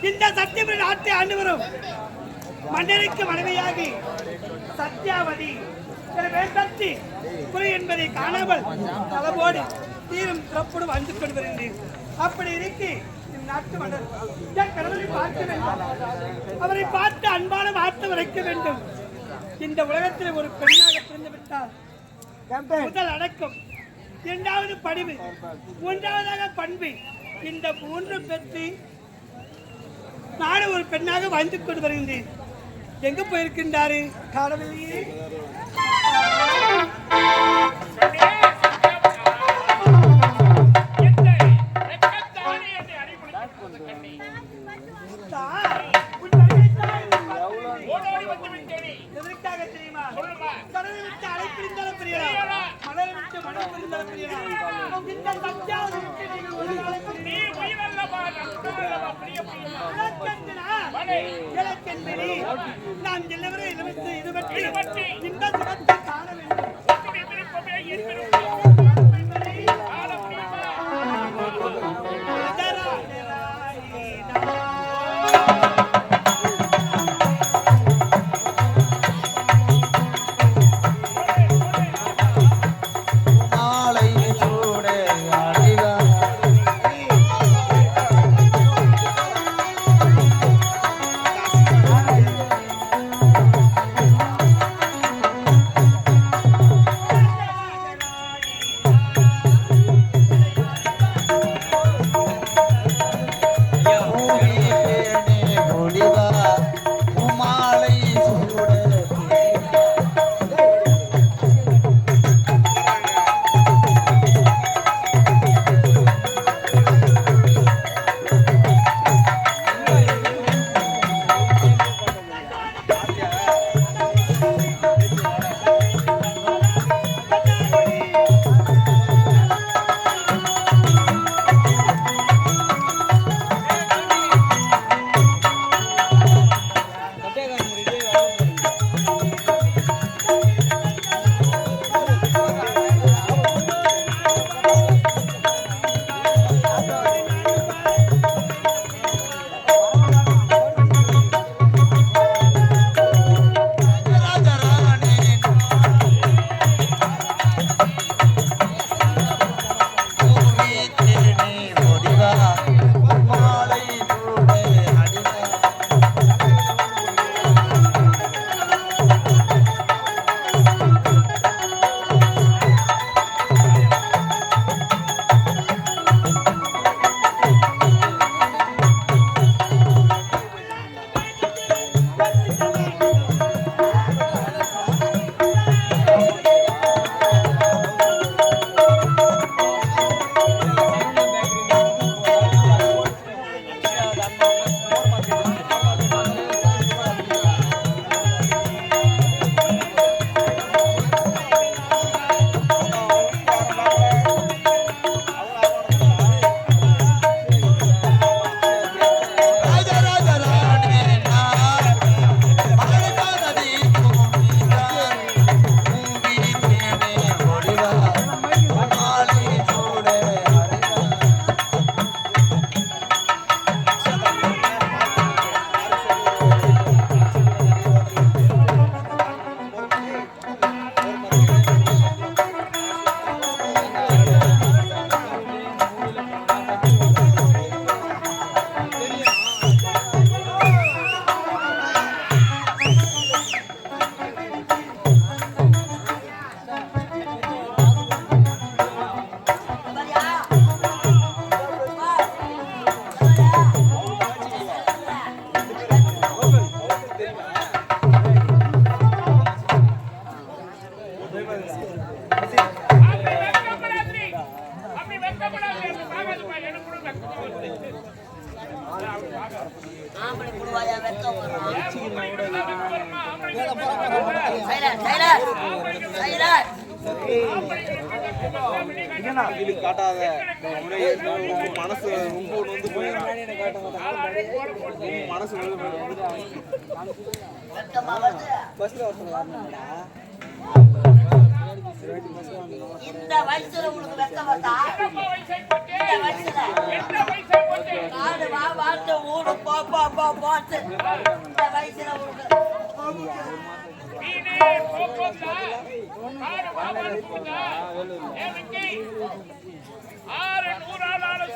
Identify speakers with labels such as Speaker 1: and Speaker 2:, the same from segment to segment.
Speaker 1: இந்த சத்தியபுரி நாட்டை ஆண்டு வரும் மன்னருக்கு மனைவியாகி சத்யாவதி சக்தி குறை என்பதை காணாமல் தளபோடு தீரும் சிறப்போடு வந்து கொண்டு வருகின்றேன். அப்படி இருக்கு நாட்டு மன்னர் கடவுளை பார்க்க வேண்டும், அவரை பார்த்து அன்பான வார்த்தை வைக்க வேண்டும். இந்த உலகத்தில் ஒரு பெண்ணாக பிறந்து விட்டால் முதல் அடக்கம், இரண்டாவது படிவு, மூன்றாவதாக பண்பு, இந்த மூன்று பெற்று நானும் ஒரு பெண்ணாக வாழ்ந்து கொண்டு வருகின்றேன். எங்க போயிருக்கின்றாரு காணவில்லையே. நாம் எல்லவரும் இது பற்றி இந்த சுகத்தை காண வேண்டும்.
Speaker 2: காட்டாத மனசு ரொம்ப வந்து மனசு பஸ்ல
Speaker 3: இந்த வயசுல உனக்கு வெக்க பார்த்தா இந்த வயசுல காடு வா வாழ்த்து ஊடு போ போ போ போட்டு இந்த வயசுல உனக்கு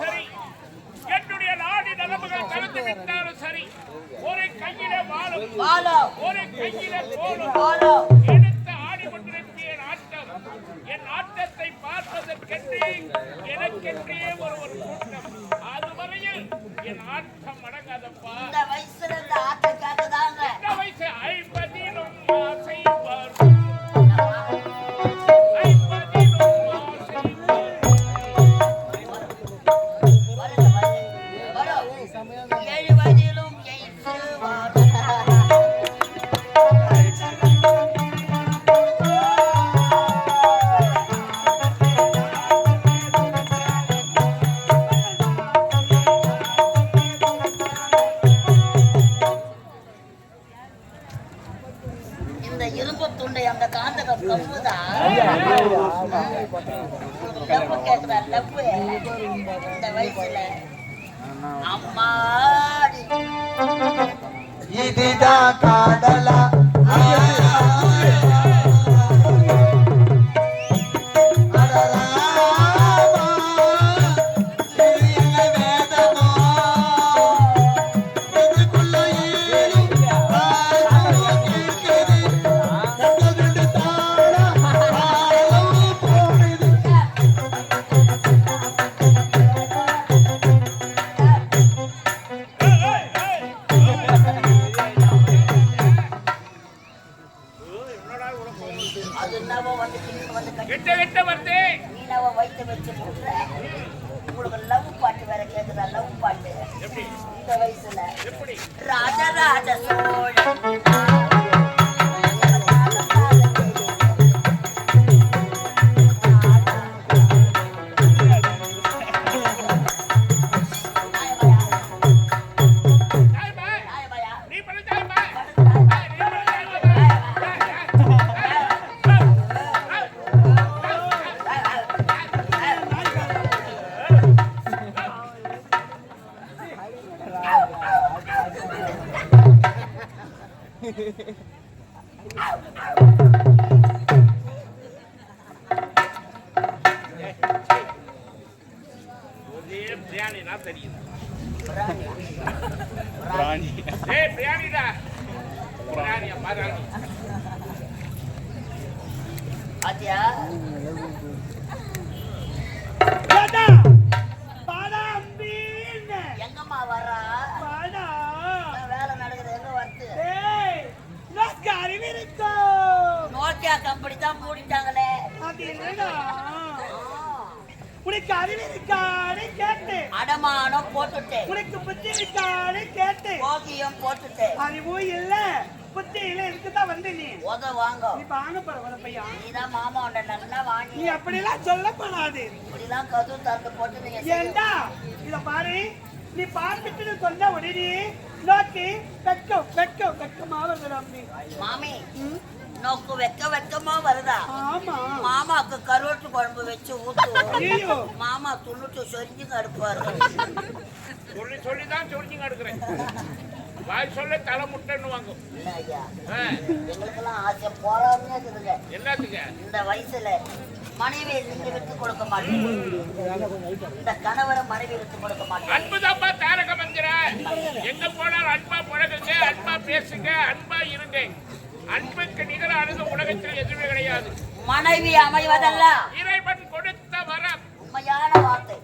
Speaker 4: சரி என்னுடைய நாடி நலமுகள் கலந்து விட்டாலும் சரி ஒரு கையில வாழும் ஒரு கையில கோலும் எடுத்து ஆடிக்கொண்டிருக்கிய ஆட்டம் என் ஆட்டத்தை பார்ப்பதற்கென்றே எனக்கென்றே ஒரு கூட்டம் அதுவரையில் என் ஆட்டம் அடங்காதப்பா
Speaker 3: இந்த வயசுல இந்த ஆட்டக்காக தாங்க
Speaker 4: இந்த வயசு 50லும் ஆசை வரும் 50லும் ஆசை
Speaker 3: வரும் 7 வயதிலும் எய்த்து இந்த இரும்பு துண்டை அந்த காந்தகம் கம்புதா லவ்வு கேக்குற லவ்வு இந்த வயசுல அம்மாடி
Speaker 5: இதுதான் காதலா
Speaker 3: அது என்னவோ வந்து
Speaker 4: கிட்ட கிட்ட வந்து
Speaker 3: நீ என்னவோ வைத்து வச்சு போடுற உங்களுக்கு லவ் பாட்டு வேற கேக்குதா லவ் பாட்டு இந்த வயசுல
Speaker 4: எப்படி
Speaker 3: ராஜராஜ சோழன்
Speaker 4: நீ பண்ண பிரியாணினா தெரியுது
Speaker 2: பிராணி
Speaker 4: ஏய் பிரியாணிடா பிரியாணியா பாராணி
Speaker 3: பாத்தியா
Speaker 1: ஏடா, பாடா அம்பின்னு.
Speaker 3: எங்கம்மா வர்றா
Speaker 1: பாடா.
Speaker 3: வேலை நடக்குது எங்க வருது
Speaker 1: ஏய், உனக்கு அறிவு இருக்கோ?
Speaker 3: நோக்கியா கம்பெனி தான் மூடிட்டாங்களே
Speaker 1: அது என்னடா? உனக்கு அறிவு இருக்கான்னு கேட்டு,
Speaker 3: அடமானம் போட்டுட்டேன்
Speaker 1: உனக்கு புத்தி இருக்கான்னு கேட்டு,
Speaker 3: கோகியம் போட்டுட்டேன்
Speaker 1: அறிவும் இல்ல புத்தி இல்ல இருக்குதான் வந்து நீ
Speaker 3: உத வாங்க
Speaker 1: நீ வாங்க போற பையா.
Speaker 3: நீதான் மாமா உன்னை நல்லா
Speaker 1: நீ
Speaker 3: வாங்கி
Speaker 1: அப்படிலாம் சொல்லப்படாது.
Speaker 3: இப்படிலாம் கது தந்து போட்டு நீங்க
Speaker 1: ஏண்டா இத பாரு, நீ பார்த்துட்டு சொன்ன உடனே நோக்கி வெக்கமா வருதுடா அம்பி.
Speaker 3: மாமி நோக்கு வெக்கமா வருதா
Speaker 1: ஆமா.
Speaker 3: மாமாக்கு கருவாட்டு குழம்பு வச்சு ஊத்து
Speaker 1: ஐயோ.
Speaker 3: மாமா துண்ணுட்டு சொரிஞ்சு கடுப்பாரு
Speaker 4: சொல்லி சொல்லிதான் சொல்லிங்க எடுக்கிறேன் வாய் சொல்ல தலை முட்டைன்னு வாங்கும்
Speaker 3: இல்ல ஐயா எங்களுக்கெல்லாம் ஆசை போறாமையா இருக்குதுங்க
Speaker 4: என்னத்துக்கு
Speaker 3: இந்த வயசுல மனைவியை நீங்க விட்டு கொடுக்க மாட்டீங்க இந்த கணவரை மனைவி விட்டு கொடுக்க மாட்டீங்க
Speaker 4: அன்புதாப்பா தாரக மந்திர எங்க போனாலும் அன்பா பழகுங்க அன்பா பேசுங்க அன்பா இருங்க அன்புக்கு நிகரானது உலகத்தில் எதுவுமே கிடையாது
Speaker 3: மனைவி அமைவதல்ல
Speaker 4: இறைவன் கொடுத்த வரம்
Speaker 3: உண்மையான வார்த்தை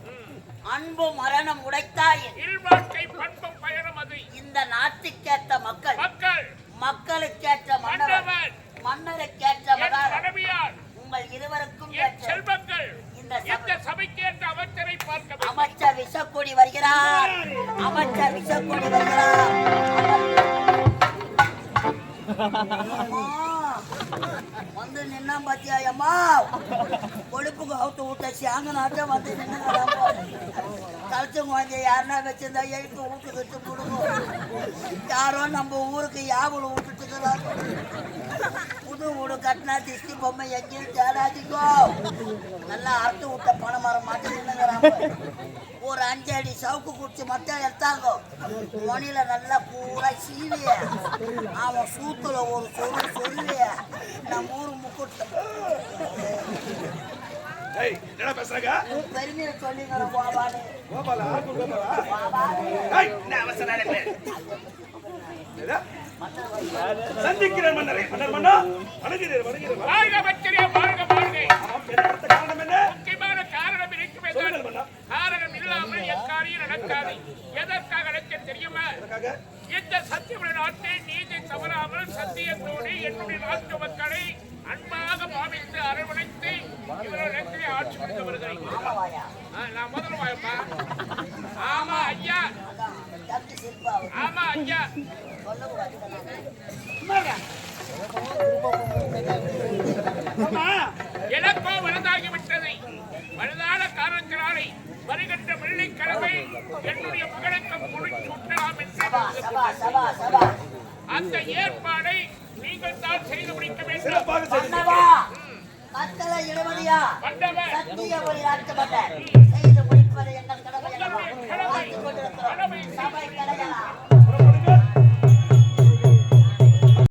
Speaker 3: அன்பு மரணம் உடைத்தாயின்
Speaker 4: இல்வாழ்க்கை பண்பும் பயணம் அது
Speaker 3: இந்த நாட்டுக்கேற்ற மக்கள்
Speaker 4: மக்கள்
Speaker 3: மக்களுக்கேற்ற மன்னவர்
Speaker 4: மன்னவன்
Speaker 3: மன்னருக்கேற்ற
Speaker 4: என்
Speaker 3: மகார்
Speaker 4: மனைவியார்
Speaker 3: உங்கள் இருவருக்கும்
Speaker 4: என்
Speaker 3: ஏற்ற
Speaker 4: செல்வங்கள்
Speaker 3: இந்த
Speaker 4: இந்த சபைக்கேற்ற அமைச்சரை பார்க்க வேண்டும்
Speaker 3: அமைச்சர் விஷக்கூடி வருகிறார் அமைச்சர் விஷக்கூடி வருகிறார் அம்மா, வந்து நின்னா பாத்தியா அம்மா கொழுப்புக்கு அவுத்து விட்ட சியாங்க நாட்டம் வந்து நின்று கழிச்சவங்க வாங்க யாருன்னா வச்சிருந்தா எழுத்து வீட்டுக்கிட்டு கொடுக்கும் யாரோ நம்ம ஊருக்கு யாவல் விட்டுட்டுக்கிறாங்க புது வீடு மூணு கட்டினா திஷ்டி பொம்மை எங்கேயும் தேடாதீங்கோ. நல்லா அறுத்து விட்ட பணம் மரம் மட்டும் நின்னுங்கிறாங்க. ஒரு 5 அடி சவுக்கு குடிச்சு மட்டும் எடுத்தாங்க. மணில நல்லா பூரா சீவிய அவன் சூத்துல ஒரு சொல்லி நான் 3 முக்குட்டு
Speaker 2: என்ன பேசுறாங்க?
Speaker 3: பெருமையை சொல்லிங்கிற போவானு
Speaker 2: கோபாலா, கோபாலா. என்ன அவசரம் பேர்? சந்திக்கிறேன் மன்னரை. மன்னர் மன்னா, வணங்குகிறேன், வணங்குகிறேன்.
Speaker 4: வாழ்க பச்சரியா, வாழ்க வாழ்க.
Speaker 2: ஆமாம், என்ன காரணம் என்ன?
Speaker 4: முக்கியமான காரணம் இருக்கும் என்றால் காரணம் இல்லாமல் எக்காரியம் நடக்காது. எதற்காக நடக்க தெரியுமா? இந்த சத்தியமுடைய நாட்டில் நீதி தவறாமல் சத்தியத்தோடு என்னுடைய நாட்டு மக்களை அன்பாக பாவித்து அரவணைத்து இவர்களை ஆட்சி கொடுத்து வருகிறேன். நான் முதல்ல வாயப்பா. ஆமா ஐயா, ஆமா ஐயா. எனக்கோ வலுதாகிவிட்டது. வலுதான காரணத்தினாலே வருகின்ற வெள்ளிக்கிழமை என்னுடைய மகனுக்கு முடிச்சூட்டலாம் என்று அந்த ஏற்பாடை நீங்கள் தான் செய்து முடிக்க வேண்டும்.
Speaker 3: கட்டளை இளவடியா
Speaker 4: வந்தவர்
Speaker 3: சத்திய ஒரு ஆட்சி